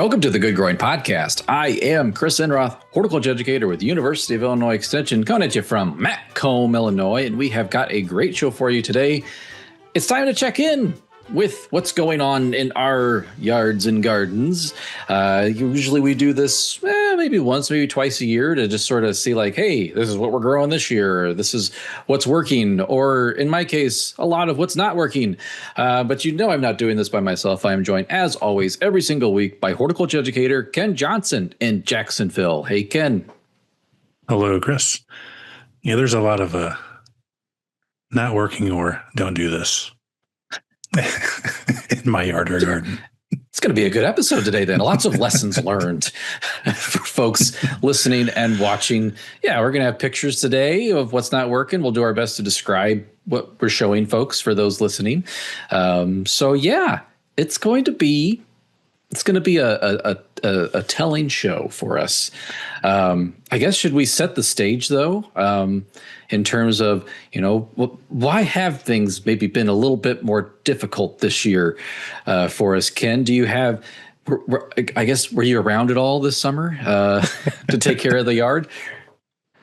Welcome to the Good Growing Podcast. I am Chris Enroth, horticulture educator with the University of Illinois Extension, coming at you from Macomb, Illinois, and we have got a great show for you today. It's time to check in with what's going on in our yards and gardens. Usually we do this maybe once, maybe twice a year to just sort of see like, hey, this is what we're growing this year. Or this is what's working. Or in my case, a lot of what's not working. But you know I'm not doing this by myself. I am joined, as always, every single week by horticulture educator Ken Johnson in Jacksonville. Hey, Ken. Hello, Chris. Yeah, there's a lot of not working or don't do this in my yard or garden. It's going to be a good episode today, then. Lots of lessons learned for folks listening and watching. Yeah, we're going to have pictures today of what's not working. We'll do our best to describe what we're showing folks for those listening. So yeah, it's going to be a telling show for us. I guess, should we set the stage though? In terms of, why have things maybe been a little bit more difficult this year for us? Ken, do you have, I guess, were you around at all this summer to take care of the yard?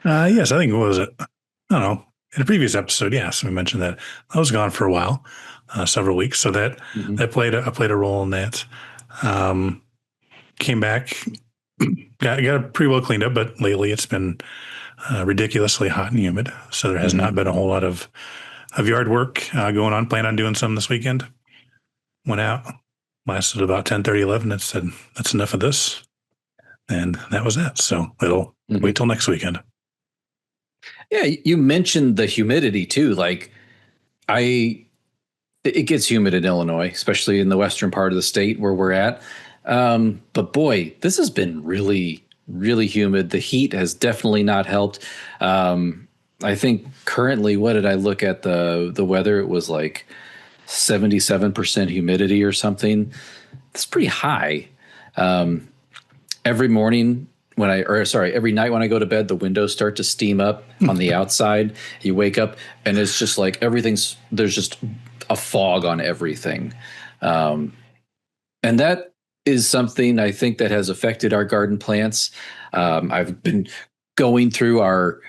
Yes, I think it was, I don't know, in a previous episode, yes, we mentioned that I was gone for a while, several weeks. So that played a role in that. Came back, got it pretty well cleaned up, but lately it's been ridiculously hot and humid. So there has not been a whole lot of yard work going on. Plan on doing some this weekend. Went out, lasted about 10:30, 11. It said, that's enough of this. And that was that. So it'll wait till next weekend. Yeah. You mentioned the humidity too. Like it gets humid in Illinois, especially in the western part of the state where we're at. But boy, this has been really, really humid. The heat has definitely not helped. I think currently, what did I look at the weather? It was like 77% humidity or something. It's pretty high. Every morning every night when I go to bed, the windows start to steam up on the outside. You wake up and it's just like there's just a fog on everything. And that is something I think that has affected our garden plants. I've been going through our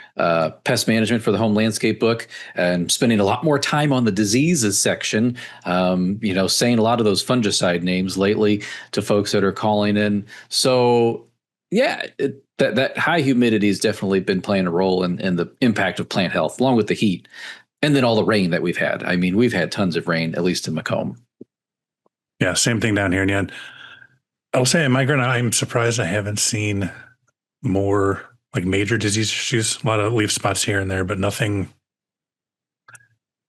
pest management for the home landscape book and spending a lot more time on the diseases section, saying a lot of those fungicide names lately to folks that are calling in. So yeah, that high humidity has definitely been playing a role in the impact of plant health, along with the heat. And then all the rain that we've had. I mean, we've had tons of rain, at least in Macomb. Yeah, same thing down here. And I'll say in my garden, I'm surprised I haven't seen more like major disease issues. A lot of leaf spots here and there, but nothing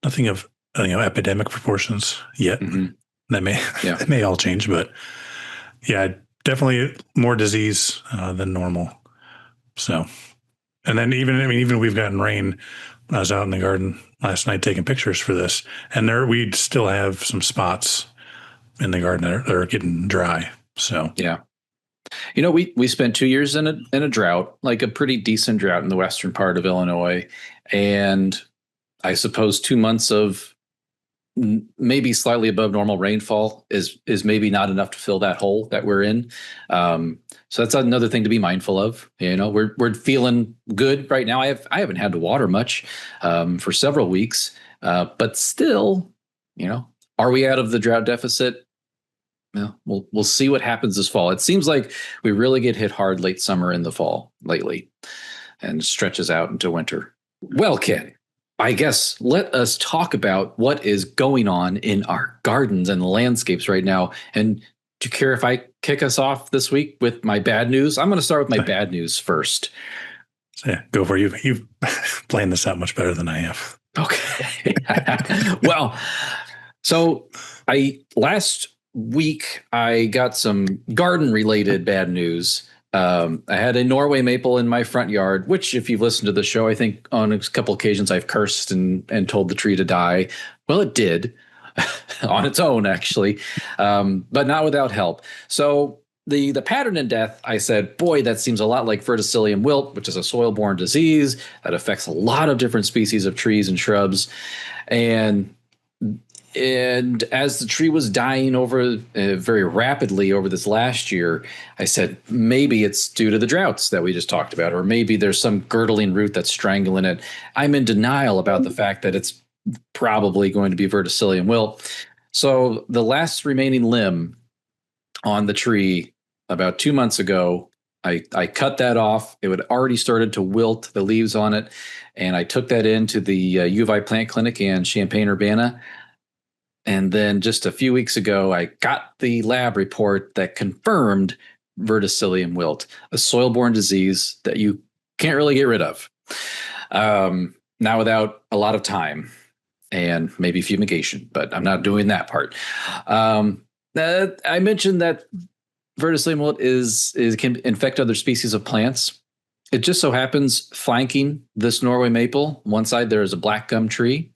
of epidemic proportions yet. That may all change, but yeah, definitely more disease than normal. So, and then even we've gotten rain. I was out in the garden last night taking pictures for this, and we'd still have some spots in the garden that are getting dry. So yeah, we spent 2 years in a drought, like a pretty decent drought in the western part of Illinois, and I suppose 2 months of maybe slightly above normal rainfall is maybe not enough to fill that hole that we're in. So that's another thing to be mindful of. We're feeling good right now. I haven't had to water much for several weeks, but still, are we out of the drought deficit? Well, we'll see what happens this fall. It seems like we really get hit hard late summer and the fall lately, and stretches out into winter. Well, Ken, I guess let us talk about what is going on in our gardens and landscapes right now. And do you care if I kick us off this week with my bad news? I'm going to start with my bad news first. Yeah, go for it. You've planned this out much better than I have. Okay. Well, so last week I got some garden related bad news. I had a Norway maple in my front yard, which, if you've listened to the show, I think on a couple occasions I've cursed and told the tree to die. Well, it did on its own, actually, but not without help. So the pattern in death, I said, boy, that seems a lot like Verticillium wilt, which is a soil-borne disease that affects a lot of different species of trees and shrubs. And And as the tree was dying over very rapidly over this last year, I said, maybe it's due to the droughts that we just talked about, or maybe there's some girdling root that's strangling it. I'm in denial about the fact that it's probably going to be Verticillium wilt. So the last remaining limb on the tree about 2 months ago, I cut that off. It had already started to wilt, the leaves on it. And I took that into the UVI Plant Clinic in Champaign-Urbana. And then just a few weeks ago, I got the lab report that confirmed Verticillium wilt, a soil-borne disease that you can't really get rid of. Now, without a lot of time and maybe fumigation, but I'm not doing that part. I mentioned that Verticillium wilt can infect other species of plants. It just so happens, flanking this Norway maple, one side there is a black gum tree,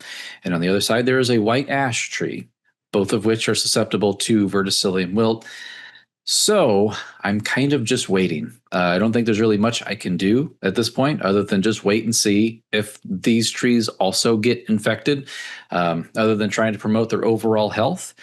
and on the other side there is a white ash tree, both of which are susceptible to Verticillium wilt. So I'm kind of just waiting. I don't think there's really much I can do at this point other than just wait and see if these trees also get infected, other than trying to promote their overall health.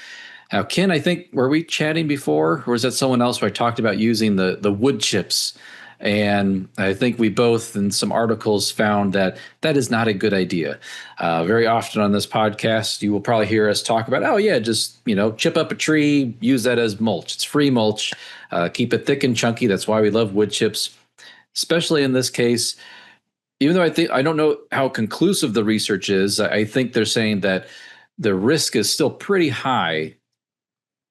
Now, Ken, I think, were we chatting before, or was that someone else where I talked about using the wood chips? And I think we both, in some articles, found that that is not a good idea. Very often on this podcast, you will probably hear us talk about, oh, yeah, just, chip up a tree, use that as mulch. It's free mulch. Keep it thick and chunky. That's why we love wood chips, especially in this case. Even though I don't know how conclusive the research is, I think they're saying that the risk is still pretty high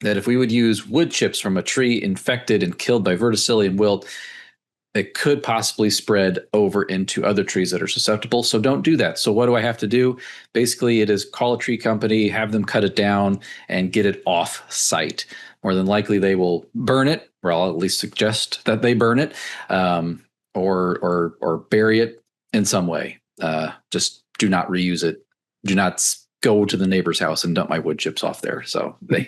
that if we would use wood chips from a tree infected and killed by Verticillium wilt, it could possibly spread over into other trees that are susceptible. So don't do that. So what do I have to do? Basically, it is call a tree company, have them cut it down, and get it off site. More than likely, they will burn it, or I'll at least suggest that they burn it, or bury it in some way. Just do not reuse it. Do not go to the neighbor's house and dump my wood chips off there. So they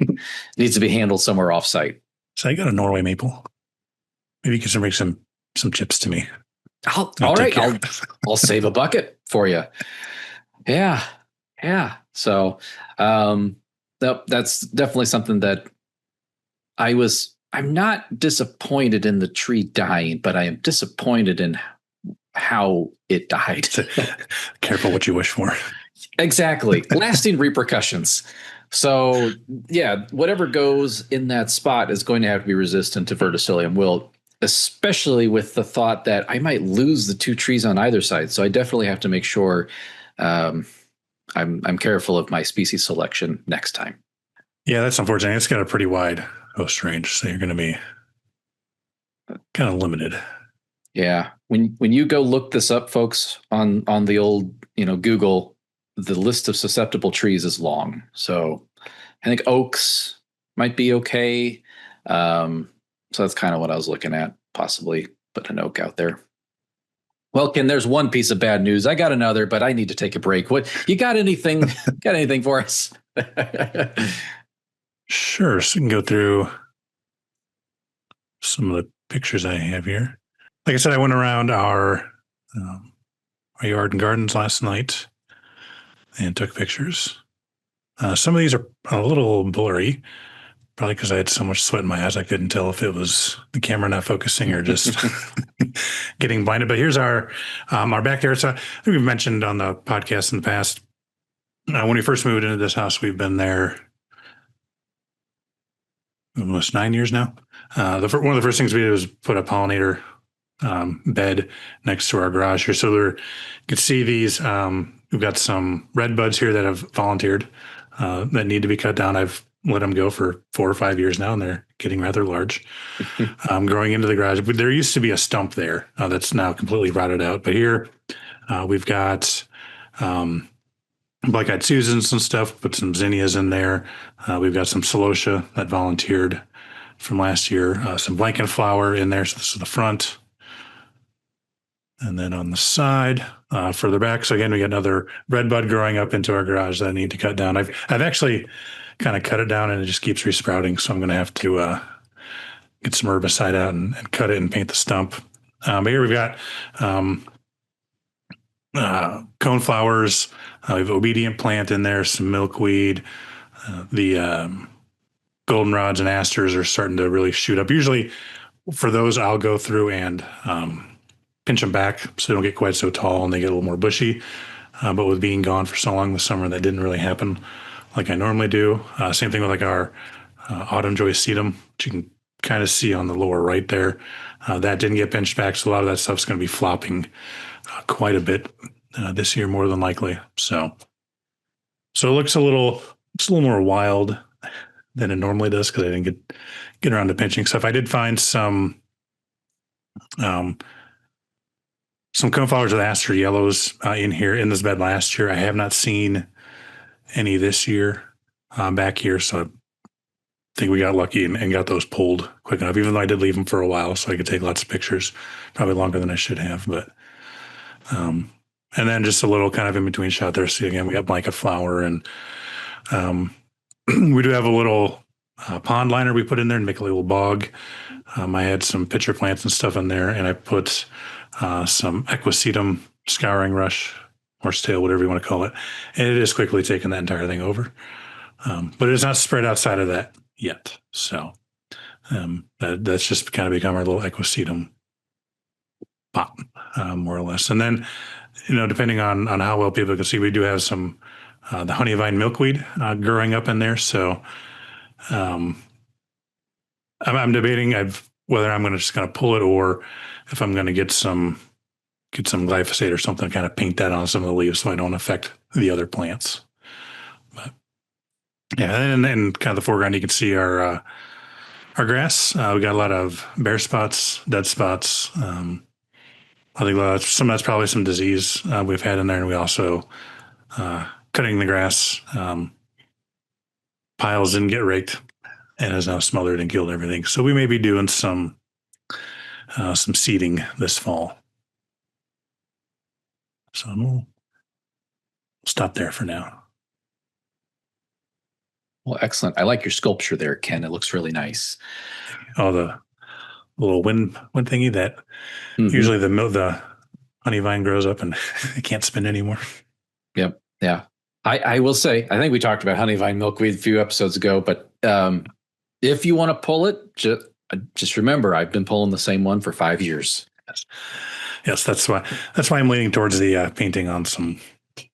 needs to be handled somewhere off site. So I got a Norway maple. Maybe you can bring some chips to me. All right. I'll save a bucket for you. Yeah. So, that's definitely something that I'm not disappointed in the tree dying, but I am disappointed in how it died. Careful what you wish for. Exactly. Lasting repercussions. So yeah, whatever goes in that spot is going to have to be resistant to Verticillium wilt, especially with the thought that I might lose the two trees on either side. So I definitely have to make sure I'm careful of my species selection next time. Yeah, that's unfortunate. It's got a pretty wide host range, so you're going to be kind of limited. Yeah. When you go look this up, folks, on the old, Google, the list of susceptible trees is long. So I think oaks might be okay. So that's kind of what I was looking at, possibly put an oak out there. Well, Ken, there's one piece of bad news. I got another, but I need to take a break. What you got anything for us? Sure. So we can go through some of the pictures I have here. Like I said, I went around our yard and gardens last night and took pictures. Some of these are a little blurry, probably because I had so much sweat in my eyes I couldn't tell if it was the camera not focusing or just getting blinded. But here's our backyard. So I think we've mentioned on the podcast in the past, when we first moved into this house, we've been there almost 9 years now. One of the first things we did was put a pollinator bed next to our garage here. So you can see these. We've got some red buds here that have volunteered that need to be cut down. I've let them go for 4 or 5 years now, and they're getting rather large. Growing into the garage. But there used to be a stump there that's now completely rotted out. But here we've got black-eyed Susans and stuff, put some zinnias in there. We've got some celosia that volunteered from last year, some blankenflower in there. So this is the front. And then on the side, further back. So again, we got another red bud growing up into our garage that I need to cut down. I've actually kind of cut it down and it just keeps resprouting. So I'm going to have to get some herbicide out and cut it and paint the stump. But here we've got coneflowers. We have obedient plant in there, some milkweed, The goldenrods and asters are starting to really shoot up. Usually for those, I'll go through and pinch them back so they don't get quite so tall and they get a little more bushy. But with being gone for so long this summer, that didn't really happen like I normally do. Same thing with like our autumn joy sedum, which you can kind of see on the lower right there. That didn't get pinched back, so a lot of that stuff's going to be flopping quite a bit this year, more than likely. So it looks a little more wild than it normally does because I didn't get around to pinching stuff. I did find some coneflowers with aster yellows in here in this bed last year. I have not seen any this year back here, so I think we got lucky and got those pulled quick enough, even though I did leave them for a while so I could take lots of pictures, probably longer than I should have. But and then just a little kind of in between shot there. See, again, we got blanket flower, and we do have a little pond liner we put in there and make a little bog. I had some pitcher plants and stuff in there, and I put some equisetum scouring rush, horsetail, whatever you want to call it. And it is quickly taking that entire thing over. But it is not spread outside of that yet. So that's just kind of become our little equisetum pot, more or less. And then, depending on how well people can see, we do have some the honeyvine milkweed growing up in there. So I'm debating whether I'm just going to pull it or if I'm going to get some glyphosate or something to kind of paint that on some of the leaves so I don't affect the other plants. But yeah, and kind of the foreground, you can see our grass. We got a lot of bare spots, dead spots. I think some of that's probably some disease we've had in there, and we also cutting the grass piles didn't get raked and is now smothered and killed everything. So we may be doing some seeding this fall. So we'll stop there for now. Well, excellent. I like your sculpture there, Ken. It looks really nice. Oh, the little wind thingy that usually the honey vine grows up and it can't spin anymore. Yep. Yeah. I will say, I think we talked about honeyvine milkweed a few episodes ago, but if you want to pull it, just remember, I've been pulling the same one for 5 years. Yes, that's why I'm leaning towards the painting on some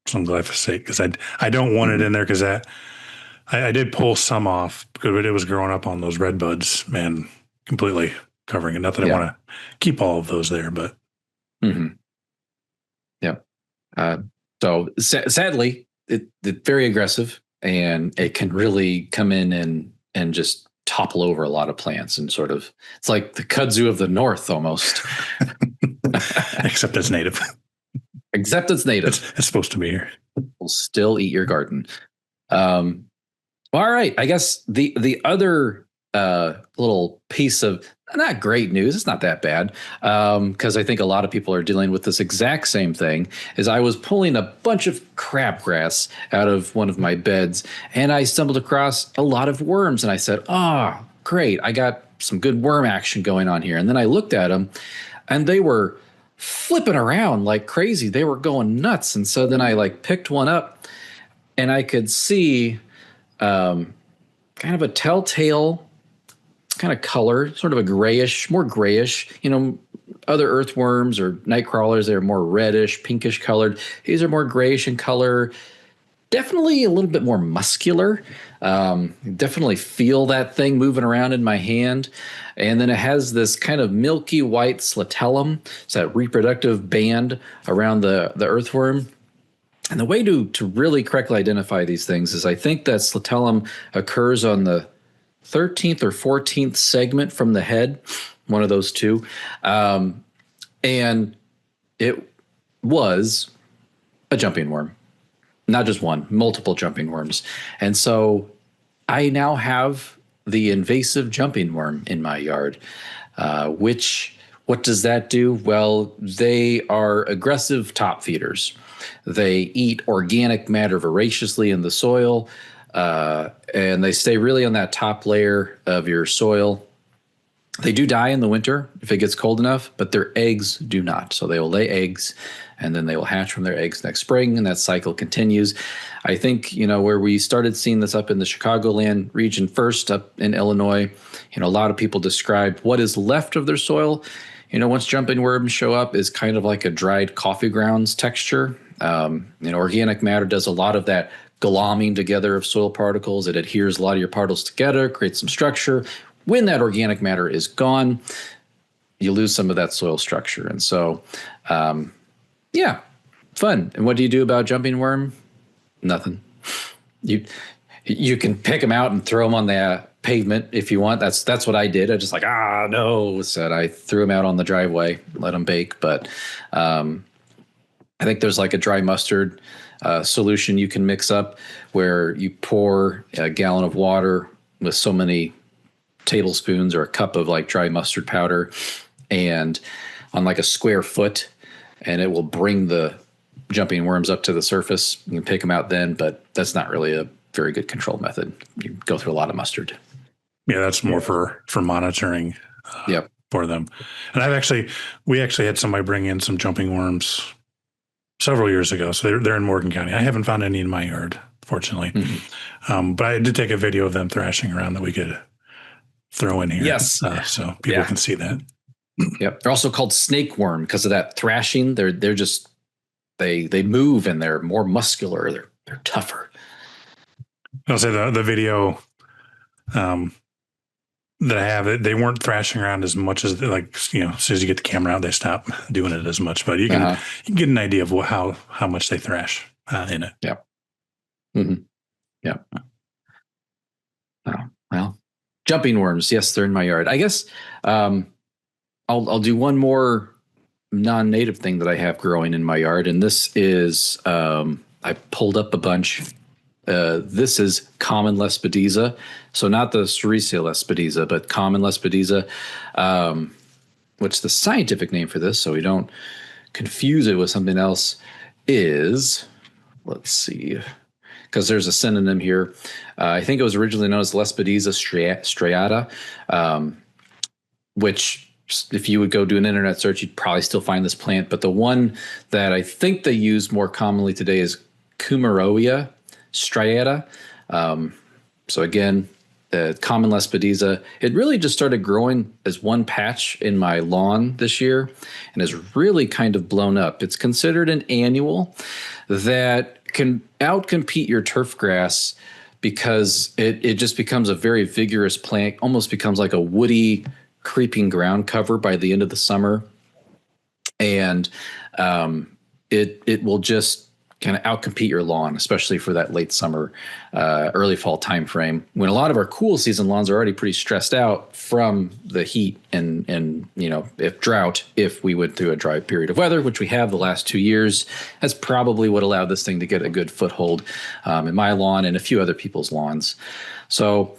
glyphosate, because I don't want it in there, because I did pull some off because it was growing up on those red buds and completely covering it. Not that I want to keep all of those there, but yeah. So sadly, it's very aggressive, and it can really come in and just topple over a lot of plants, and sort of, it's like the kudzu of the north almost. Except it's native. Except it's native. It's supposed to be here. Will still eat your garden. All right. I guess the other little piece of not great news, it's not that bad, because I think a lot of people are dealing with this exact same thing, is I was pulling a bunch of crabgrass out of one of my beds, and I stumbled across a lot of worms, and I said, oh, great, I got some good worm action going on here. And then I looked at them, and they were flipping around like crazy. They were going nuts. And so then I picked one up, and I could see kind of a telltale kind of color, sort of more grayish. Other earthworms or night crawlers, they're more reddish, pinkish colored. These are more grayish in color, definitely a little bit more muscular. Definitely feel that thing moving around in my hand. And then it has this kind of milky white slatellum. It's that reproductive band around the earthworm. And the way to really correctly identify these things is, I think that slatellum occurs on the 13th or 14th segment from the head, one of those two. And it was a jumping worm, not just one, multiple jumping worms. And so I now have the invasive jumping worm in my yard, what does that do? Well, they are aggressive top feeders. They eat organic matter voraciously in the soil, and they stay really on that top layer of your soil. They do die in the winter if it gets cold enough, but their eggs do not. So they will lay eggs and then they will hatch from their eggs next spring, and that cycle continues. I think, where we started seeing this up in the Chicagoland region first, up in Illinois, a lot of people describe what is left of their soil, once jumping worms show up, is kind of like a dried coffee grounds texture. Organic matter does a lot of that glomming together of soil particles. It adheres a lot of your particles together, creates some structure. When that organic matter is gone, you lose some of that soil structure. And so, yeah, fun. And what do you do about jumping worm? Nothing. You can pick them out and throw them on the pavement if you want. That's what I did. I just no, said I threw them out on the driveway, let them bake. But I think there's like a dry mustard solution you can mix up where you pour a gallon of water with so many tablespoons or a cup of like dry mustard powder and on like a square foot, and it will bring the jumping worms up to the surface. You can pick them out then, but that's not really a very good control method. You go through a lot of mustard. Yeah, that's more for monitoring for them. And we actually had somebody bring in some jumping worms several years ago. So they're in Morgan County. I haven't found any in my yard, fortunately. Mm-hmm. But I did take a video of them thrashing around that we could throw in here. Yes. So people can see that. Yep. They're also called snake worm because of that thrashing. They're just, they move and they're more muscular. They're tougher. I'll say the video that I have, they weren't thrashing around as much as as soon as you get the camera out, they stop doing it as much, but you can get an idea of how much they thrash in it. Yeah. Mm-hmm. Yeah. Oh, well, jumping worms. Yes, they're in my yard. I guess I'll do one more non-native thing that I have growing in my yard, and this is I pulled up a bunch. This is common Lespedeza, so not the Sericea Lespedeza, but common Lespedeza, which the scientific name for this, so we don't confuse it with something else, is, let's see, because there's a synonym here. I think it was originally known as Lespedeza striata, which if you would go do an internet search, you'd probably still find this plant. But the one that I think they use more commonly today is Cumaroia striata. So again, the common Lespedeza, it really just started growing as one patch in my lawn this year and has really kind of blown up. It's considered an annual that can outcompete your turf grass because it just becomes a very vigorous plant, almost becomes like a woody creeping ground cover by the end of the summer. And it will just kind of outcompete your lawn, especially for that late summer, early fall time frame, when a lot of our cool season lawns are already pretty stressed out from the heat and if drought. If we went through a dry period of weather, which we have the last 2 years, that's probably what allowed this thing to get a good foothold in my lawn and a few other people's lawns. So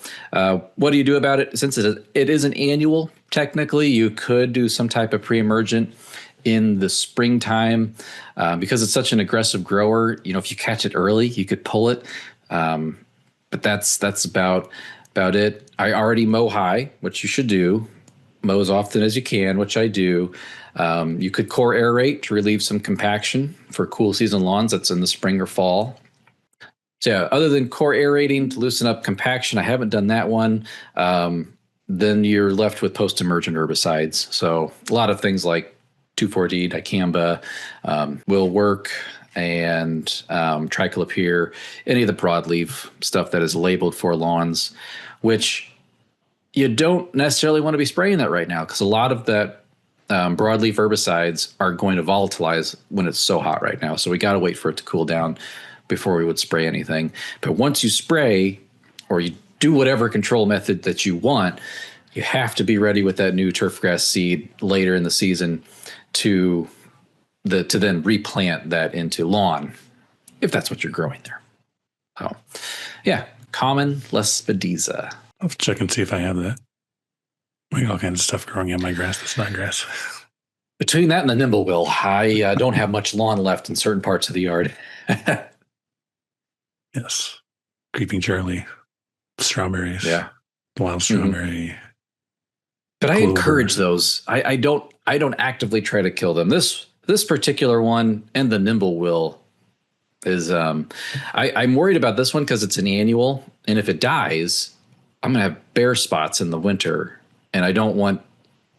what do you do about it? Since it is an annual, technically, you could do some type of pre-emergent in the springtime because it's such an aggressive grower. If you catch it early, you could pull it. But that's about it. I already mow high, which you should do. Mow as often as you can, which I do. You could core aerate to relieve some compaction for cool season lawns. That's in the spring or fall. So yeah, other than core aerating to loosen up compaction, I haven't done that one. Then you're left with post-emergent herbicides. So a lot of things like 2,4-D, dicamba will work, and triclopyr, any of the broadleaf stuff that is labeled for lawns, which you don't necessarily want to be spraying that right now because a lot of that broadleaf herbicides are going to volatilize when it's so hot right now. So we got to wait for it to cool down before we would spray anything. But once you spray or you do whatever control method that you want, you have to be ready with that new turfgrass seed later in the season to then replant that into lawn, if that's what you're growing there. So, yeah, common Lespedeza. I'll check and see if I have that. We got all kinds of stuff growing in my grass that's not grass. Between that and the nimblewheel, I don't have much lawn left in certain parts of the yard. Yes. Creeping Charlie, strawberries. Yeah. Wild strawberry. But I clover. encourage those. I don't actively try to kill them. This particular one and the nimble is I'm worried about this one because it's an annual, and if it dies, I'm gonna have bare spots in the winter, and I don't want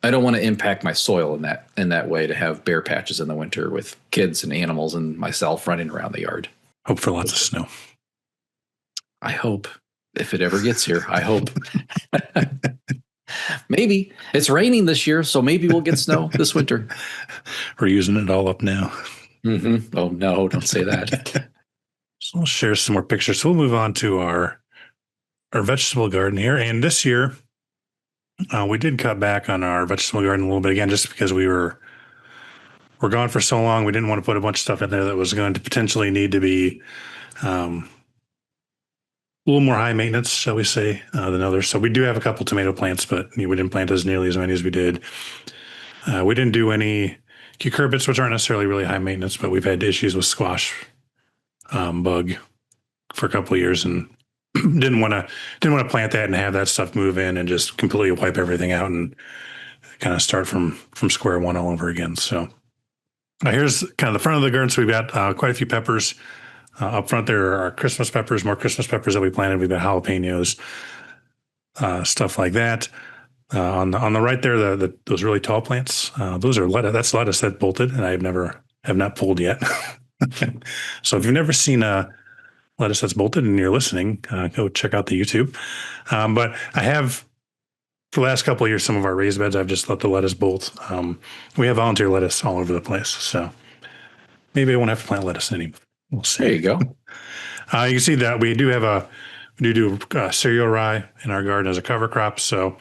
to impact my soil in that way to have bare patches in the winter with kids and animals and myself running around the yard. Hope for lots of snow. I hope, if it ever gets here, I hope. Maybe it's raining this year, so maybe we'll get snow this winter. We're using it all up now. Mm-hmm. Oh no, don't say that. So we'll share some more pictures. So we'll move on to our vegetable garden here. And this year, we did cut back on our vegetable garden a little bit again, just because we're gone for so long. We didn't want to put a bunch of stuff in there that was going to potentially need to be a little more high maintenance, shall we say, than others. So we do have a couple tomato plants, but we didn't plant as nearly as many as we did. We didn't do any cucurbits, which aren't necessarily really high maintenance, but we've had issues with squash bug for a couple of years, and didn't want to plant that and have that stuff move in and just completely wipe everything out and kind of start from square one all over again. So here's kind of the front of the garden. So we've got quite a few peppers. Up front there are Christmas peppers, more Christmas peppers that we planted. We've got jalapenos, stuff like that. On the right there, those really tall plants, those are lettuce. That's lettuce that bolted, and I have not pulled yet. So if you've never seen a lettuce that's bolted and you're listening, go check out the YouTube. But I have, for the last couple of years, some of our raised beds, I've just let the lettuce bolt. We have volunteer lettuce all over the place, so maybe I won't have to plant lettuce anymore. We'll see. There you go. You can see that we do cereal rye in our garden as a cover crop. So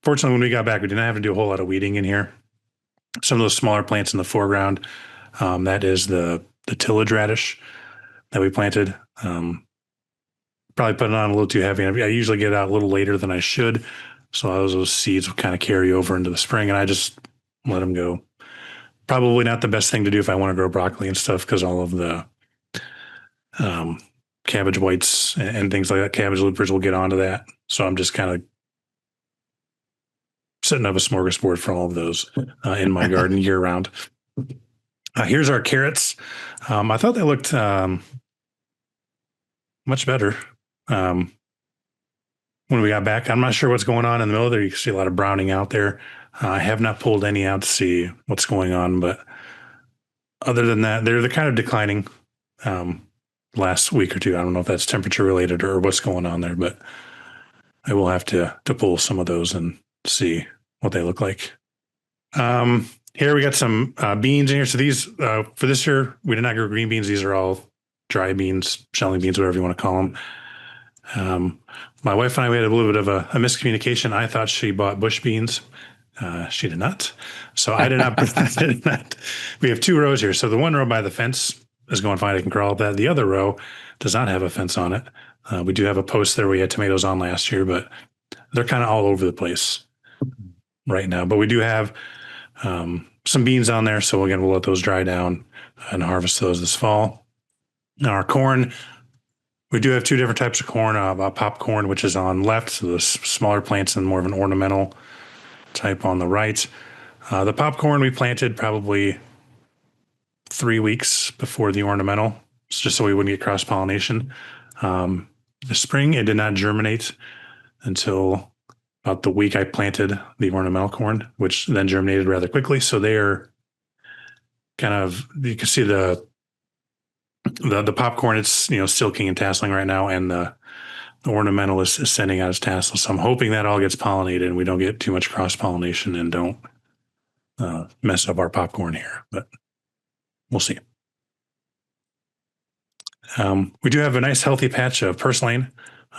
fortunately, when we got back, we didn't have to do a whole lot of weeding in here. Some of those smaller plants in the foreground, that is the tillage radish that we planted. Probably put it on a little too heavy. I usually get it out a little later than I should. So those seeds will kind of carry over into the spring, and I just let them go. Probably not the best thing to do if I want to grow broccoli and stuff, because all of the cabbage whites and things like that, cabbage loopers will get onto that. So I'm just kind of setting up a smorgasbord for all of those in my garden year round. Here's our carrots. I thought they looked much better when we got back. I'm not sure what's going on in the middle there. You can see a lot of browning out there. I have not pulled any out to see what's going on, but other than that, they're kind of declining last week or two. I don't know if that's temperature related or what's going on there, but I will have to pull some of those and see what they look like. Here we got some beans in here. So these, for this year, we did not grow green beans. These are all dry beans, shelling beans, whatever you want to call them. My wife and I, we had a little bit of a miscommunication. I thought she bought bush beans. She did not. So I did not. I did not. We have two rows here. So the one row by the fence is going fine. I can crawl up that. The other row does not have a fence on it. We do have a post there we had tomatoes on last year, but they're kind of all over the place right now. But we do have some beans on there. So again, we'll let those dry down and harvest those this fall. Now our corn, we do have two different types of corn. Popcorn, which is on left, so the smaller plants and more of an ornamental type on the right. The popcorn we planted probably 3 weeks before the ornamental, just so we wouldn't get cross-pollination. The spring, it did not germinate until about the week I planted the ornamental corn, which then germinated rather quickly. So they're kind of, you can see the popcorn, it's, silking and tasseling right now, and the ornamental is sending out its tassels. So I'm hoping that all gets pollinated and we don't get too much cross-pollination and don't mess up our popcorn here, but we'll see. We do have a nice healthy patch of purslane.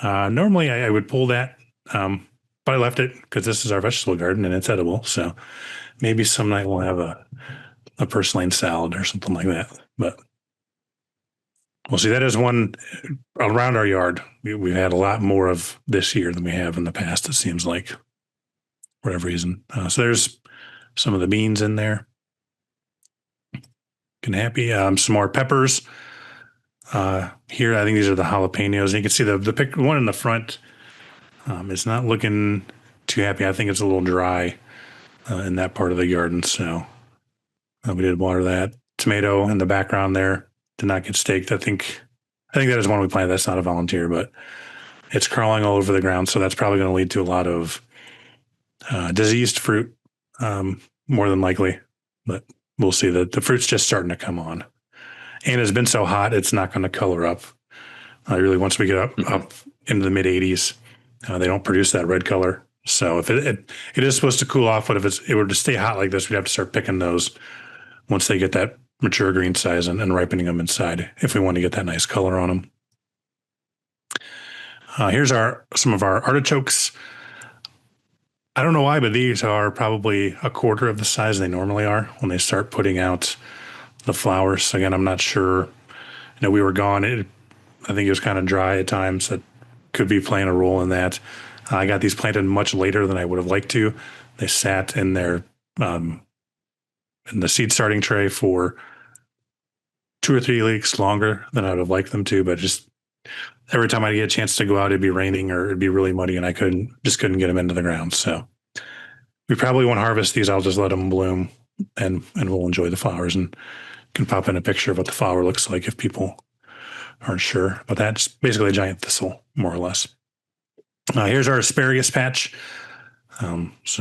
Normally I would pull that, but I left it because this is our vegetable garden and it's edible. So maybe some night we'll have a purslane salad or something like that, but we'll see. That is one around our yard. We've had a lot more of this year than we have in the past, it seems like, for whatever reason. So there's some of the beans in there. Can happy. Some more peppers. Here, I think these are the jalapenos. And you can see the one in the front is not looking too happy. I think it's a little dry in that part of the garden. So we did water that. Tomato in the background there did not get staked. I think that is one we planted. That's not a volunteer, but it's crawling all over the ground. So that's probably going to lead to a lot of diseased fruit, more than likely. But we'll see. The fruit's just starting to come on. And it's been so hot, it's not going to color up. Really, once we get up into the mid 80s, they don't produce that red color. So if it is supposed to cool off, but if it were to stay hot like this, we'd have to start picking those once they get that mature green size and ripening them inside if we want to get that nice color on them. Here's some of our artichokes. I don't know why, but these are probably a quarter of the size they normally are when they start putting out the flowers. Again, I'm not sure. We were gone. I think it was kind of dry at times. That could be playing a role in that. I got these planted much later than I would have liked to. They sat in their in the seed starting tray for 2 or 3 weeks longer than I would have liked them to. But just every time I get a chance to go out, it'd be raining or it'd be really muddy, and I couldn't get them into the ground. So we probably won't harvest these. I'll just let them bloom, and we'll enjoy the flowers, and can pop in a picture of what the flower looks like if people aren't sure. But that's basically a giant thistle, more or less. Here's our asparagus patch. This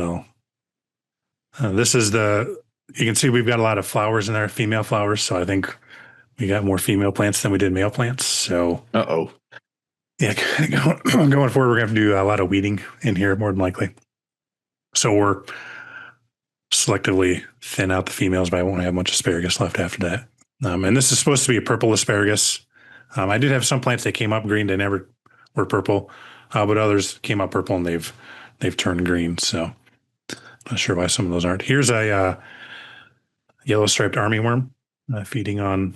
is you can see we've got a lot of flowers in there, female flowers. So I think we got more female plants than we did male plants. So, yeah, going forward, we're going to have to do a lot of weeding in here, more than likely. So we're selectively thin out the females, but I won't have much asparagus left after that. And this is supposed to be a purple asparagus. I did have some plants that came up green. They never were purple, but others came up purple and they've turned green. So not sure why some of those aren't. Here's a yellow striped armyworm feeding on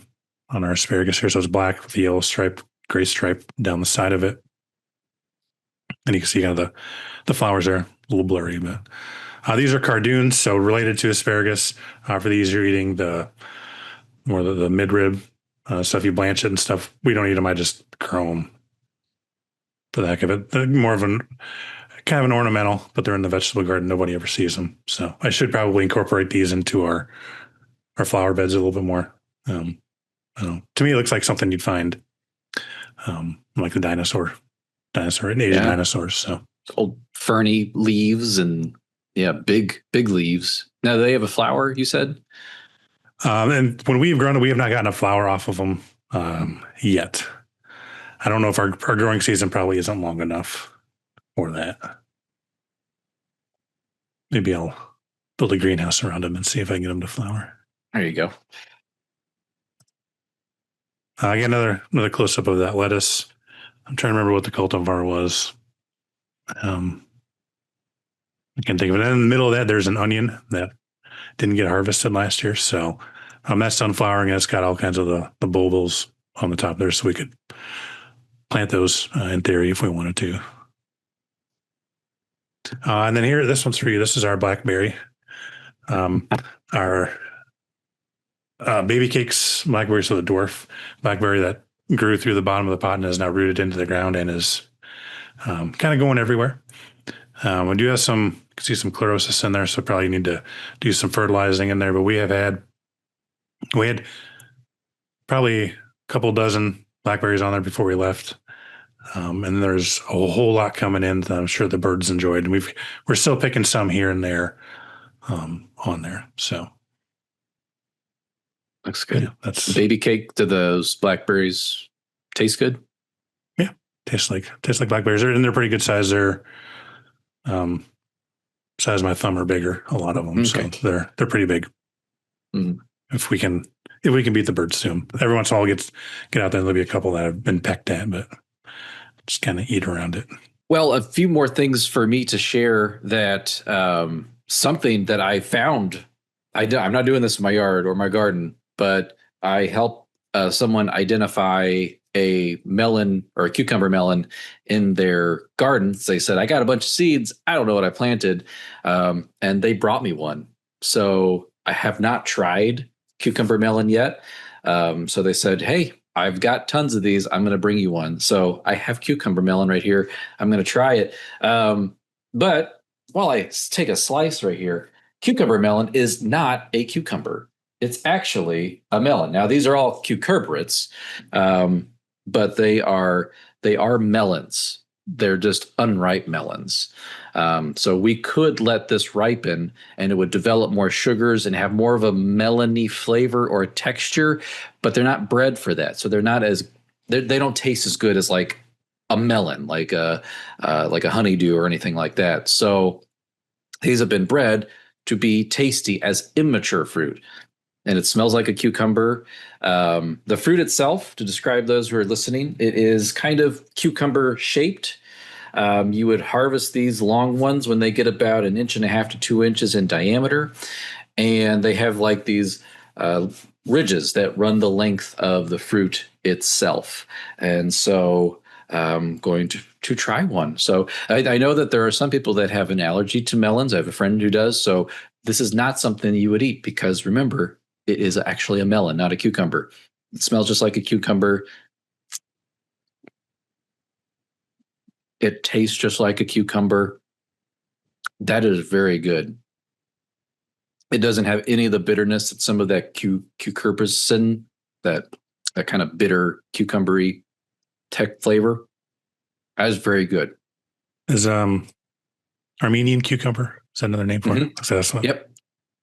our asparagus here. So it's black with the yellow stripe, gray stripe down the side of it. And you can see kind of the flowers are a little blurry, but these are cardoons, so related to asparagus. For these, you're eating the midrib. So if you blanch it and stuff, we don't eat them. I just grow them for the heck of it. They're more of kind of an ornamental, but they're in the vegetable garden. Nobody ever sees them. So I should probably incorporate these into our flower beds a little bit more. I don't know. To me, it looks like something you'd find like the dinosaur and Asian dinosaurs. So old ferny leaves and big leaves. Now, do they have a flower, you said? And when we've grown it, we have not gotten a flower off of them yet. I don't know if our growing season probably isn't long enough for that. Maybe I'll build a greenhouse around them and see if I can get them to flower. There you go. I get another close-up of that lettuce. I'm trying to remember what the cultivar was. I can't think of it. And in the middle of that, there's an onion that didn't get harvested last year. So that's done flowering, and it's got all kinds of the bulbils on the top there. So we could plant those in theory if we wanted to. And then here, this one's for you. This is our blackberry. Our baby cakes blackberry, so the dwarf blackberry that grew through the bottom of the pot and is now rooted into the ground and is kind of going everywhere. We do have you can see some chlorosis in there, so probably need to do some fertilizing in there. But we had probably a couple dozen blackberries on there before we left. And there's a whole lot coming in that I'm sure the birds enjoyed. And we're still picking some here and there on there. So looks good. Yeah, that's baby cake. Do those blackberries taste good? Yeah, tastes like blackberries. They're pretty good size. They're size of my thumb or bigger. A lot of them, okay. So they're pretty big. Mm. If we can beat the birds to them, every once in a while get out there. There'll be a couple that have been pecked at, but just kind of eat around it. Well, a few more things for me to share. That something that I found. I'm not doing this in my yard or my garden, but I helped someone identify a melon or a cucumber melon in their garden. So they said, I got a bunch of seeds. I don't know what I planted. And they brought me one. So I have not tried cucumber melon yet. So they said, hey, I've got tons of these. I'm going to bring you one. So I have cucumber melon right here. I'm going to try it. But while I take a slice right here, cucumber melon is not a cucumber. It's actually a melon. Now these are all cucurbitates, but they are melons. They're just unripe melons. So we could let this ripen and it would develop more sugars and have more of a melony flavor or texture, but they're not bred for that. So they're not as they don't taste as good as like a melon, like a honeydew or anything like that. So these have been bred to be tasty as immature fruit. And it smells like a cucumber. The fruit itself, to describe those who are listening, it is kind of cucumber shaped. You would harvest these long ones when they get about 1.5 to 2 inches in diameter. And they have like these ridges that run the length of the fruit itself. And so I'm going to try one. So I know that there are some people that have an allergy to melons. I have a friend who does. So this is not something you would eat because remember, it is actually a melon, not a cucumber. It smells just like a cucumber. It tastes just like a cucumber. That is very good. It doesn't have any of the bitterness that some of that cucurbitacin, that kind of bitter cucumbery tech flavor. That is very good. Is Armenian cucumber? Is that another name for it? So that's what, Yep.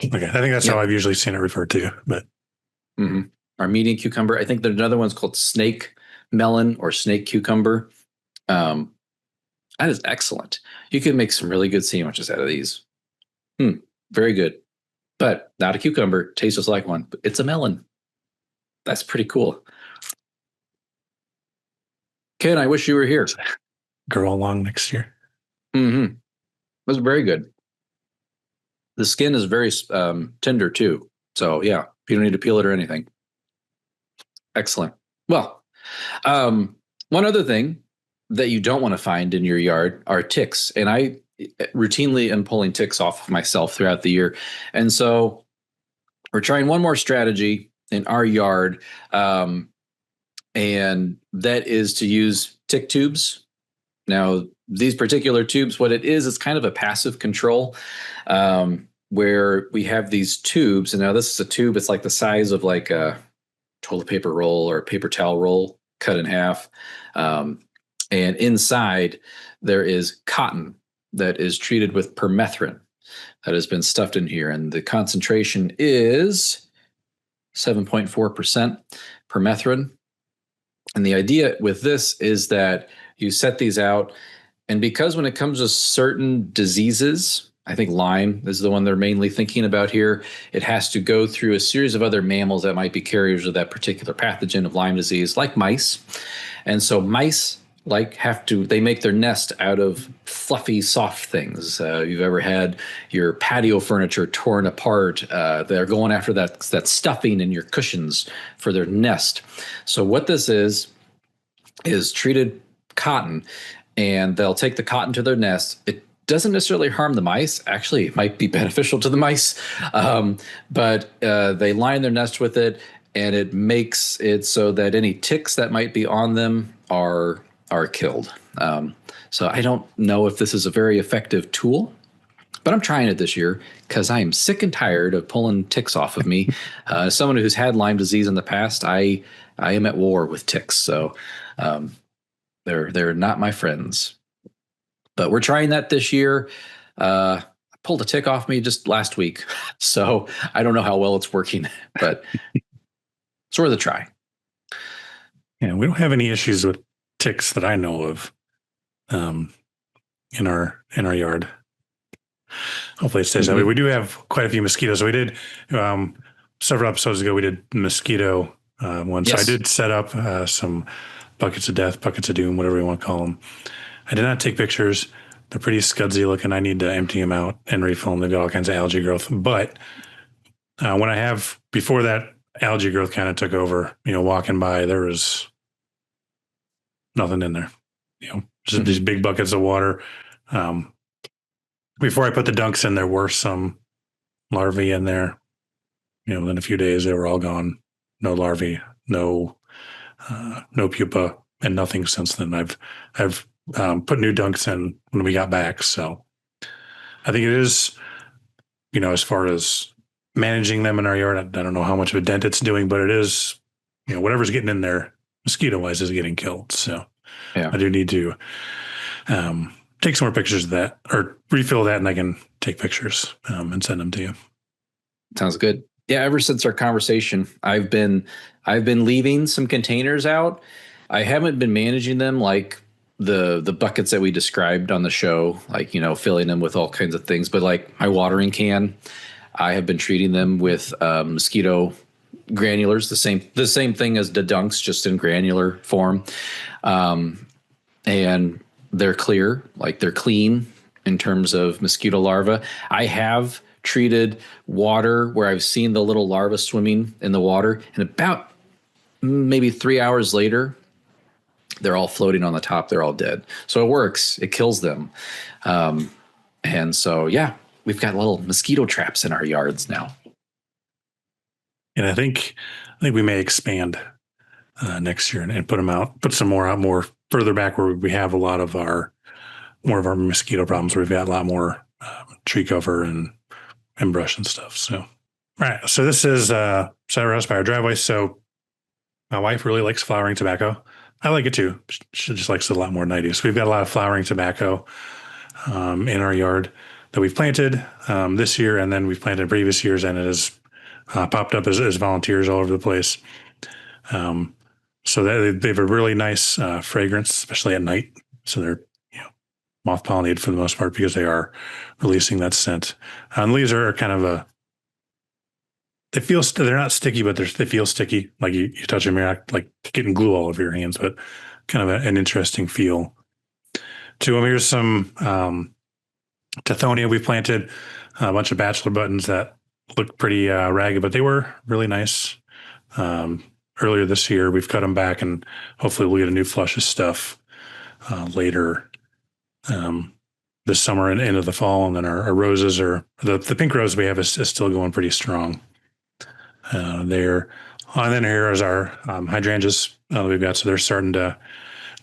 Okay, I think that's how I've usually seen it referred to. But Armenian cucumber. I think there's another one's called snake melon or snake cucumber. That is excellent. You can make some really good sandwiches out of these. Very good. But not a cucumber. Tastes just like one. But it's a melon. That's pretty cool. Ken, I wish you were here. Grow along next year. That's very good. The skin is very tender too. So yeah, you don't need to peel it or anything. Excellent. Well, one other thing that you don't want to find in your yard are ticks. And I routinely am pulling ticks off of myself throughout the year. And so we're trying one more strategy in our yard. And that is to use tick tubes. Now, these particular tubes, what it is, it's kind of a passive control where we have these tubes. And now this is a tube. It's like the size of like a toilet paper roll or a paper towel roll cut in half. And inside there is cotton that is treated with permethrin that has been stuffed in here. And the concentration is 7.4% permethrin. And the idea with this is that you set these out, and because when it comes to certain diseases, I think Lyme is the one they're mainly thinking about here, it has to go through a series of other mammals that might be carriers of that particular pathogen of Lyme disease, like mice. And so mice they make their nest out of fluffy, soft things. You've ever had your patio furniture torn apart. They're going after that stuffing in your cushions for their nest. So what this is treated cotton, and they'll take the cotton to their nest. It doesn't necessarily harm the mice. Actually, it might be beneficial to the mice, but they line their nest with it, and it makes it so that any ticks that might be on them are killed. So I don't know if this is a very effective tool, but I'm trying it this year because I am sick and tired of pulling ticks off of me. As someone who's had Lyme disease in the past, I am at war with ticks. So they're not my friends. But we're trying that this year. I pulled a tick off me just last week, so I don't know how well it's working, but it's worth a try. Yeah, we don't have any issues with ticks that I know of in our yard. Hopefully it stays that way. We do have quite a few mosquitoes. So we did several episodes ago, we did mosquito one. Yes. So I did set up some buckets of death, buckets of doom, whatever you want to call them. I did not take pictures. They're pretty scudsy looking. I need to empty them out and refill them. They've got all kinds of algae growth. But before that algae growth kind of took over, walking by, there was nothing in there. Just these big buckets of water. Before I put the dunks in, there were some larvae in there. Within a few days, they were all gone. No larvae, no pupa, and nothing since then. I've put new dunks in when we got back. So I think it is, as far as managing them in our yard, I don't know how much of a dent it's doing, but it is, whatever's getting in there mosquito wise is getting killed. So Yeah. I do need to take some more pictures of that or refill that, and I can take pictures and send them to you. Sounds good. Yeah, ever since our conversation, I've been leaving some containers out. I haven't been managing them like the buckets that we described on the show, like, filling them with all kinds of things. But like my watering can, I have been treating them with mosquito granulars, the same thing as the dunks, just in granular form. And they're clear, like they're clean in terms of mosquito larvae. I have treated water where I've seen the little larvae swimming in the water, and about maybe 3 hours later, they're all floating on the top. They're all dead. So it works. It kills them. And so, yeah, we've got little mosquito traps in our yards now. And I think we may expand next year and put some more out more further back where we have a lot of more of our mosquito problems. Where we've got a lot more tree cover and brush and stuff. So, all right. So this is Cider House by our driveway. So my wife really likes flowering tobacco. I like it too. She just likes it a lot more than I do. So we've got a lot of flowering tobacco in our yard that we've planted this year, and then we've planted previous years, and it has popped up as volunteers all over the place. So they have a really nice fragrance, especially at night. So they're moth pollinated for the most part because they are releasing that scent. And leaves are kind of they're not sticky, but they feel sticky. Like you touch them, you're not like getting glue all over your hands, but kind of an interesting feel to them. Here's some Tithonia. We planted a bunch of bachelor buttons that looked pretty ragged, but they were really nice. Earlier this year, we've cut them back, and hopefully we'll get a new flush of stuff later this summer and into the fall. And then our roses the pink rose we have is still going pretty strong there. And then here is our hydrangeas we've got. So they're starting to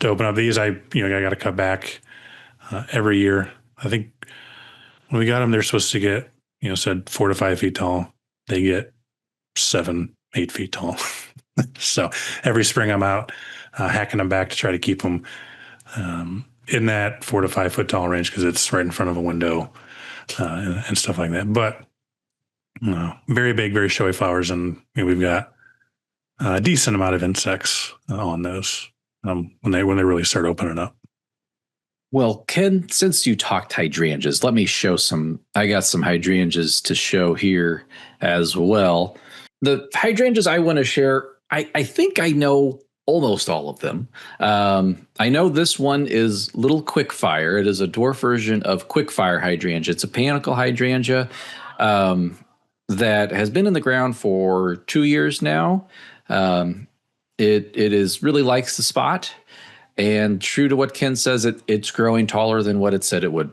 open up. These I got to cut back every year. I think when we got them, they're supposed to get, said 4 to 5 feet tall. They get 7, 8 feet tall. So every spring I'm out hacking them back to try to keep them in that 4 to 5 foot tall range, because it's right in front of a window and stuff like that. But very big, very showy flowers, and we've got a decent amount of insects on those when they really start opening up. Well, Ken, since you talked hydrangeas, let me show I got some hydrangeas to show here as well. The hydrangeas I want to share, I think I know almost all of them. I know this one is Little Quickfire. It is a dwarf version of Quickfire hydrangea. It's a panicle hydrangea that has been in the ground for 2 years now. It really likes the spot. And true to what Ken says, it's growing taller than what it said it would.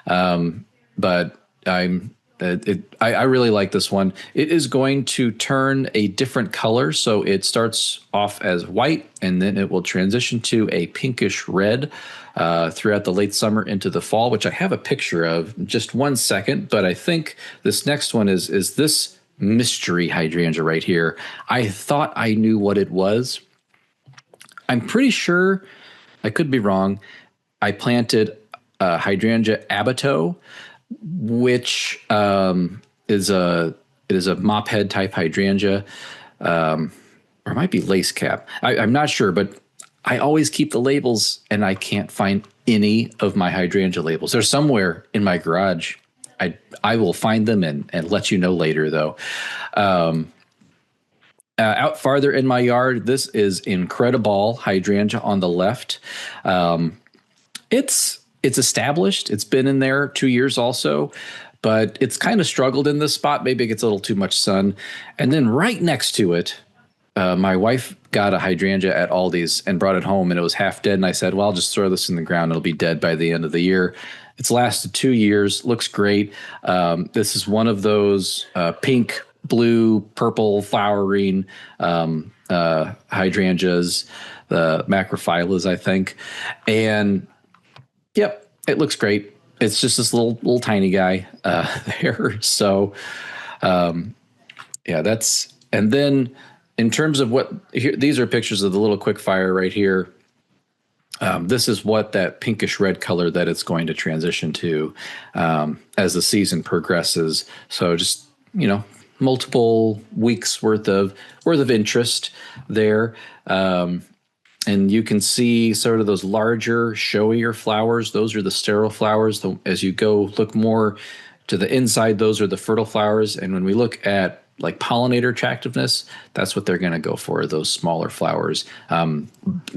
But I really like this one. It is going to turn a different color. So it starts off as white, and then it will transition to a pinkish red throughout the late summer into the fall, which I have a picture of in just 1 second. But I think this next one is this mystery hydrangea right here. I thought I knew what it was. I'm pretty sure, I could be wrong, I planted hydrangea abato, which is a mop head type hydrangea, or it might be lace cap. I'm not sure, but I always keep the labels, and I can't find any of my hydrangea labels. They're somewhere in my garage. I will find them and let you know later, though. Out farther in my yard, this is Incredible hydrangea on the left. It's established. It's been in there 2 years also, but it's kind of struggled in this spot. Maybe it gets a little too much sun. And then right next to it, my wife got a hydrangea at Aldi's and brought it home, and it was half dead. And I said, well, I'll just throw this in the ground. It'll be dead by the end of the year. It's lasted 2 years. Looks great. This is one of those pink, blue, purple flowering hydrangeas, the macrophyllus, I think. And yep, it looks great. it's just this little tiny guy there. So, yeah, that's, and then in terms of what, here, these are pictures of the little quick fire right here. This is what that pinkish red color that it's going to transition to as the season progresses. So just, multiple weeks worth of interest there. And you can see sort of those larger, showier flowers. Those are the sterile flowers. As you go look more to the inside, those are the fertile flowers. And when we look at like pollinator attractiveness, that's what they're going to go for, those smaller flowers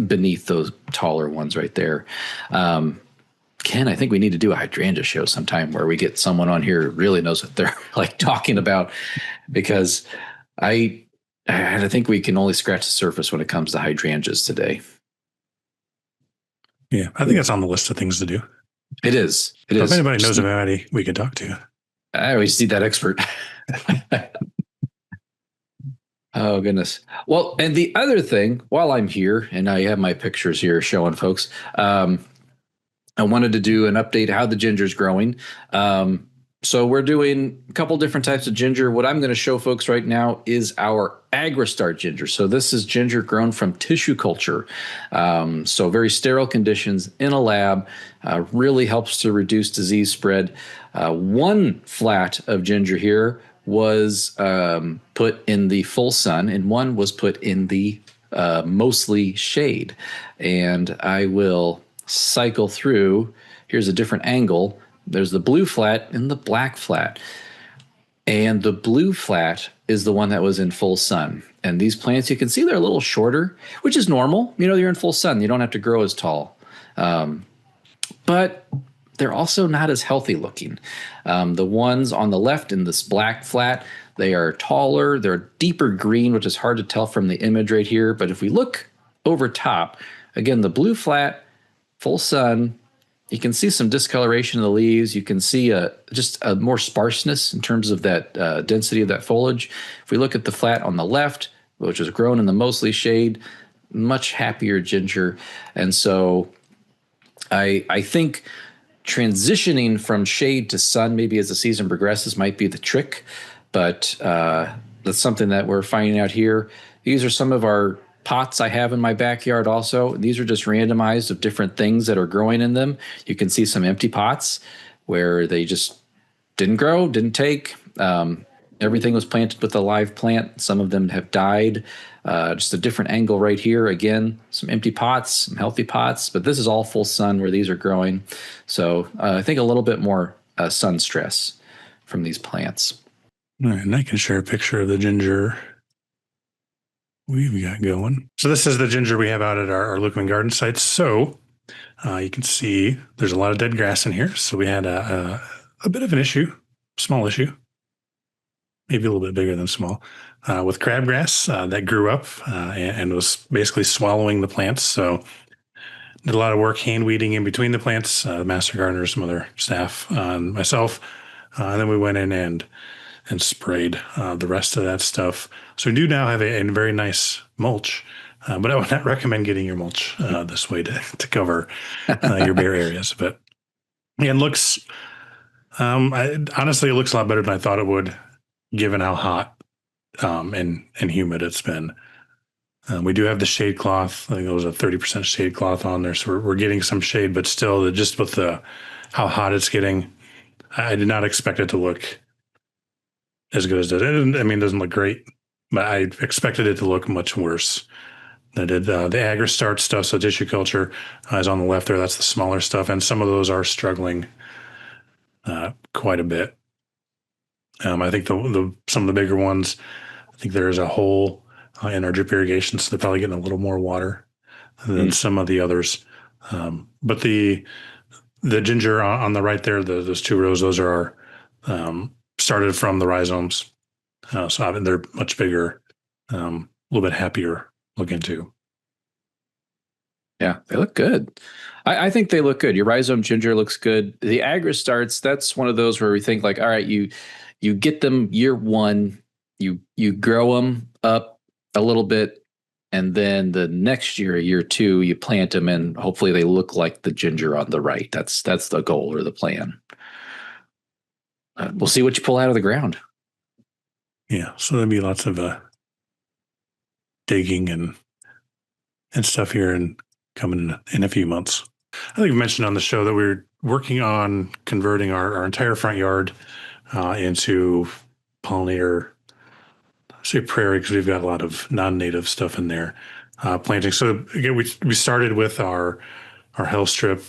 beneath those taller ones right there. Ken, I think we need to do a hydrangea show sometime where we get someone on here who really knows what they're like talking about, because I think we can only scratch the surface when it comes to hydrangeas today. Yeah, I think it's on the list of things to do. It is. It so is. If anybody knows of anybody we could talk to. I always need that expert. Oh, goodness. Well, and the other thing, while I'm here, and I have my pictures here showing folks, I wanted to do an update how the ginger's growing. So we're doing a couple different types of ginger. What I'm going to show folks right now is our AgriStart ginger. So this is ginger grown from tissue culture. So very sterile conditions in a lab, really helps to reduce disease spread. One flat of ginger here was put in the full sun, and one was put in the mostly shade. And I will cycle through. Here's a different angle. There's the blue flat and the black flat. And the blue flat is the one that was in full sun. And these plants, you can see they're a little shorter, which is normal. You're in full sun. You don't have to grow as tall. But they're also not as healthy looking. The ones on the left in this black flat, they are taller. They're deeper green, which is hard to tell from the image right here. But if we look over top, again, the blue flat, full sun, you can see some discoloration of the leaves. You can see just a more sparseness in terms of that density of that foliage. If we look at the flat on the left, which is grown in the mostly shade, much happier ginger. And so I think transitioning from shade to sun, maybe as the season progresses, might be the trick. But that's something that we're finding out here. These are some of our pots I have in my backyard also. These are just randomized of different things that are growing in them. You can see some empty pots where they just didn't grow, didn't take. Everything was planted with a live plant. Some of them have died. Just a different angle right here. Again, some empty pots, some healthy pots, but this is all full sun where these are growing. So I think a little bit more sun stress from these plants. All right, and I can share a picture of the ginger we've got going. So this is the ginger we have out at our Lukeman garden site. So you can see there's a lot of dead grass in here. So we had a bit of an issue, small issue, maybe a little bit bigger than small, with crabgrass that grew up and was basically swallowing the plants. So did a lot of work hand weeding in between the plants, the master gardener, some other staff, myself. And then we went in and sprayed the rest of that stuff. So we do now have a very nice mulch, but I would not recommend getting your mulch this way to cover your bare areas. But it looks, honestly, it looks a lot better than I thought it would, given how hot and humid it's been. We do have the shade cloth. I think there was a 30% shade cloth on there, so we're getting some shade, but still, just with how hot it's getting, I did not expect it to look as good as it does. It doesn't look great, but I expected it to look much worse. I did the AgriStart stuff, so tissue culture is on the left there. That's the smaller stuff, and some of those are struggling quite a bit. I think some of the bigger ones, I think there is a hole in our drip irrigation, so they're probably getting a little more water than some of the others. But the ginger on the right there, those two rows, those are our started from the rhizomes. So they're much bigger, a little bit happier looking too. Yeah, they look good. I think they look good. Your rhizome ginger looks good. The AgriStarts, that's one of those where we think like, all right, you get them year one, you grow them up a little bit, And then the next year, year two, you plant them and hopefully they look like the ginger on the right. That's the goal or the plan. We'll see what you pull out of the ground. Yeah. So there'll be lots of digging and stuff here and coming in a few months. I think we mentioned on the show that we're working on converting our entire front yard into pollinator, say prairie, because we've got a lot of non-native stuff in there planting. So again, we started with our hill strip,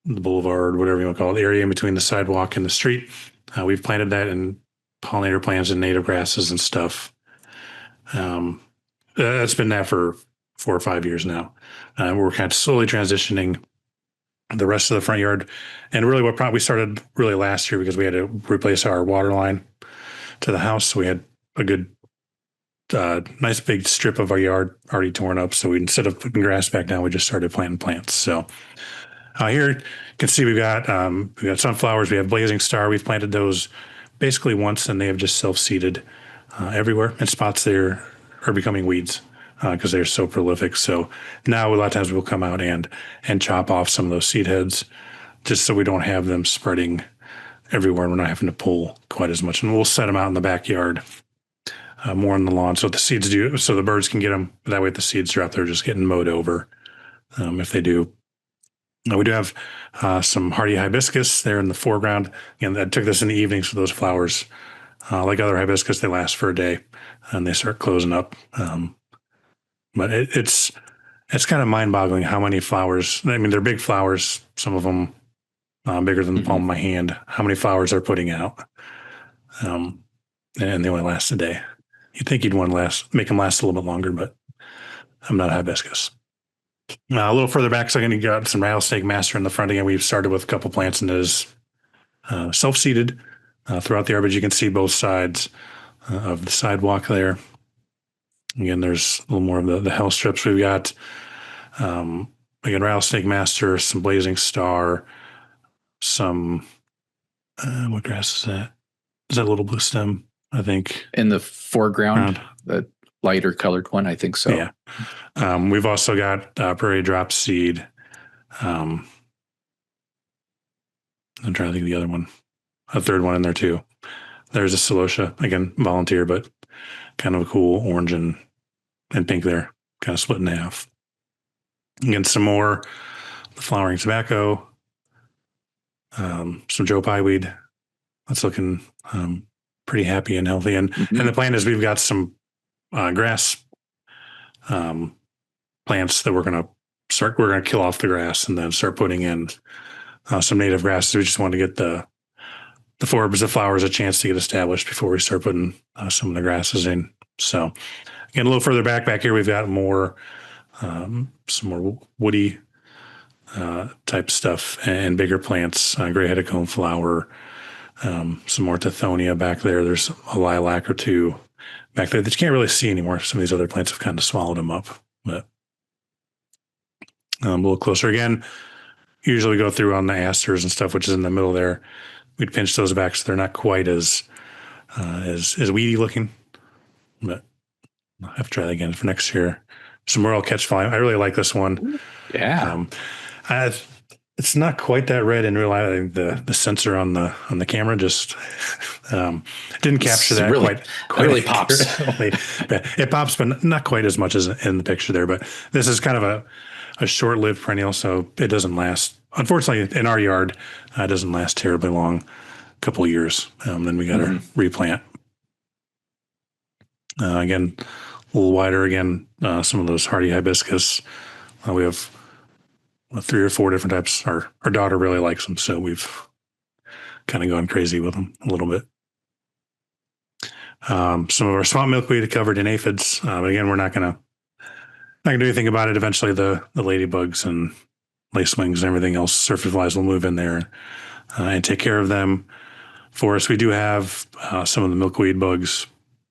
the boulevard, whatever you want to call it, the area in between the sidewalk and the street. We've planted that in pollinator plants and native grasses and stuff. That's been that for 4 or 5 years now. We're kind of slowly transitioning the rest of the front yard. And really what we started really last year because we had to replace our water line to the house. So we had a good, nice big strip of our yard already torn up. So instead of putting grass back down, we just started planting plants. So here you can see we've got sunflowers. We have blazing star. We've planted those basically once and they have just self-seeded everywhere. And spots there are becoming weeds because they're so prolific. So now a lot of times we'll come out and chop off some of those seed heads just so we don't have them spreading everywhere and we're not having to pull quite as much. And we'll set them out in the backyard, more on the lawn so the seeds so the birds can get them. That way if the seeds drop, they're just getting mowed over if they do. We do have some hardy hibiscus there in the foreground. Again, I took this in the evening, so those flowers, like other hibiscus, they last for a day and they start closing up. But it's kind of mind-boggling how many flowers. I mean, they're big flowers. Some of them bigger than the palm of my hand. How many flowers they're putting out, and they only last a day. You'd think you'd want to make them last a little bit longer, but I'm not a hibiscus. A little further back, so I'm going to got some rattlesnake master in the front again. We've started with a couple plants and it is self-seeded throughout the yard, but you can see both sides of the sidewalk there. Again, there's a little more of the hell strips. We've got again rattlesnake master, some blazing star, some what grass is that? Is that little blue stem? I think in the foreground, the lighter colored one. I think so. Yeah. We've also got prairie drop seed. I'm trying to think of the other one. A third one in there too. There's a celosia, again, volunteer, but kind of a cool orange and pink there, kind of split in half. Again, some more the flowering tobacco, some Joe Pye weed. That's looking pretty happy and healthy. And the plan is we've got some grass plants that we're going to kill off the grass and then start putting in some native grasses. We just want to get the forbs, the flowers, a chance to get established before we start putting some of the grasses in. So again, a little further back here, we've got more, some more woody type stuff and bigger plants, gray-headed coneflower, some more tithonia back there. There's a lilac or two back there that you can't really see anymore. Some of these other plants have kind of swallowed them up, but a little closer again. Usually we go through on the asters and stuff, which is in the middle there. We'd pinch those back so they're not quite as weedy looking, but I'll have to try that again for next year. Some more I'll catch volume. I really like this one. Yeah. It's not quite that red in real life. I think the sensor on the camera just didn't capture that really, quite. It really pops. It pops, but not quite as much as in the picture there. But this is kind of a short-lived perennial, so it doesn't last. Unfortunately, in our yard, it doesn't last terribly long. A couple of years. Then we got to replant. Again, a little wider. Again, some of those hardy hibiscus. We have 3 or 4 different types. Our daughter really likes them, so we've kind of gone crazy with them a little bit. Some of our swamp milkweed are covered in aphids. But again, we're not going to do anything about it. Eventually, the ladybugs and lacewings and everything else, surface flies will move in there and take care of them for us. We do have some of the milkweed bugs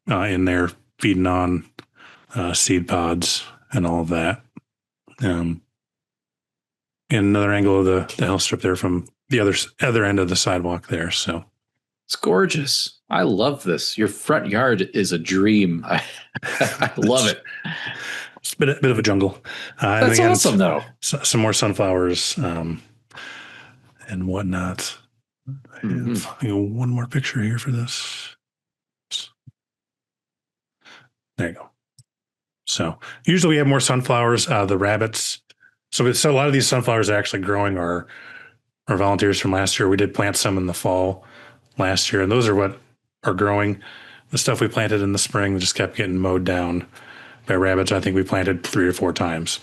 in there feeding on seed pods and all of that. And another angle of the hill strip there from the other end of the sidewalk there. So it's gorgeous. I love this. Your front yard is a dream. I love it. it's a bit of a jungle. That's again, awesome, though. Some more sunflowers and whatnot. I have one more picture here for this. There you go. So usually we have more sunflowers. The rabbits. So a lot of these sunflowers are actually growing our volunteers from last year. We did plant some in the fall last year, and those are what are growing. The stuff we planted in the spring just kept getting mowed down by rabbits. I think we planted 3 or 4 times,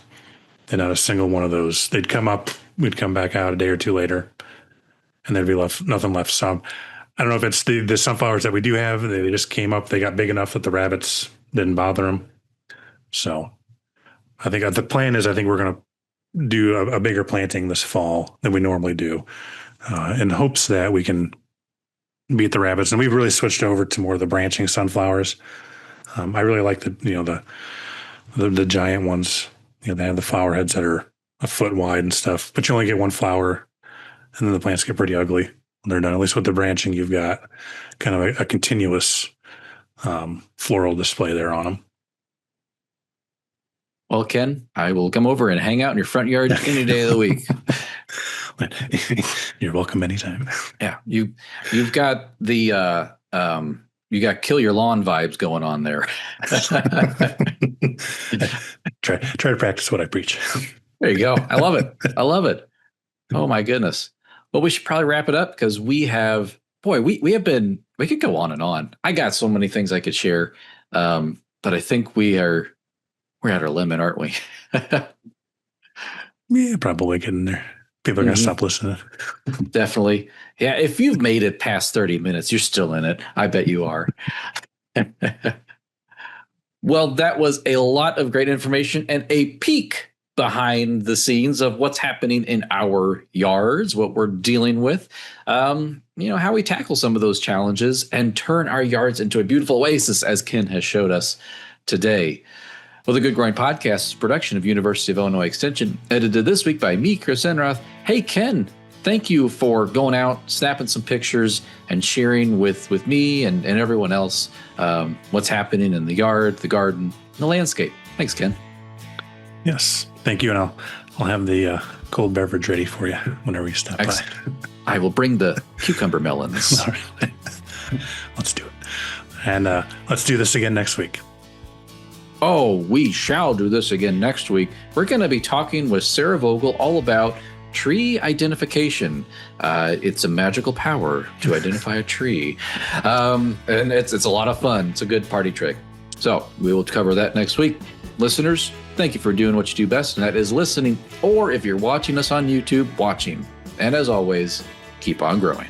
and not a single one of those. They'd come up, we'd come back out a day or two later, and there'd be nothing left. So I don't know if it's the sunflowers that we do have. They just came up. They got big enough that the rabbits didn't bother them. So I think the plan is I think we're going to do a bigger planting this fall than we normally do, in hopes that we can beat the rabbits. And we've really switched over to more of the branching sunflowers. I really like the giant ones. They have the flower heads that are a foot wide and stuff, but you only get one flower, and then the plants get pretty ugly when they're done. At least with the branching, you've got kind of a continuous floral display there on them. Well, Ken, I will come over and hang out in your front yard any day of the week. You're welcome anytime. Yeah, you've got the you got kill your lawn vibes going on there. Try to practice what I preach. There you go. I love it. I love it. Oh my goodness. Well, we should probably wrap it up because we have we could go on and on. I got so many things I could share, but I think we're at our limit, aren't we? Yeah, probably getting there. People are going to stop listening. Definitely. Yeah. If you've made it past 30 minutes, you're still in it. I bet you are. Well, that was a lot of great information and a peek behind the scenes of what's happening in our yards, what we're dealing with, how we tackle some of those challenges and turn our yards into a beautiful oasis, as Ken has showed us today. Well, the Good Growing Podcast is a production of University of Illinois Extension, edited this week by me, Chris Enroth. Hey, Ken, thank you for going out, snapping some pictures, and sharing with me and everyone else what's happening in the yard, the garden, and the landscape. Thanks, Ken. Yes, thank you, and I'll have the cold beverage ready for you whenever you stop by. I will bring the cucumber melons. All right. Let's do it. And let's do this again next week. Oh, we shall do this again next week. We're going to be talking with Sarah Vogel all about tree identification. It's a magical power to identify a tree. And it's a lot of fun. It's a good party trick. So we will cover that next week. Listeners, thank you for doing what you do best, and that is listening. Or if you're watching us on YouTube, watching. And as always, keep on growing.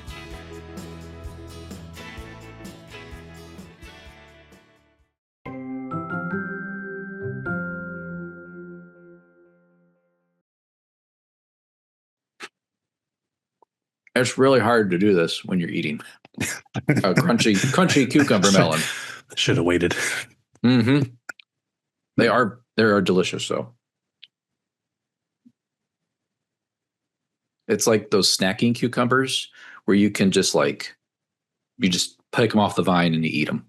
It's really hard to do this when you're eating a crunchy cucumber melon. Should have waited. Mm-hmm. They are delicious, though. It's like those snacking cucumbers where you can just you just pick them off the vine and you eat them.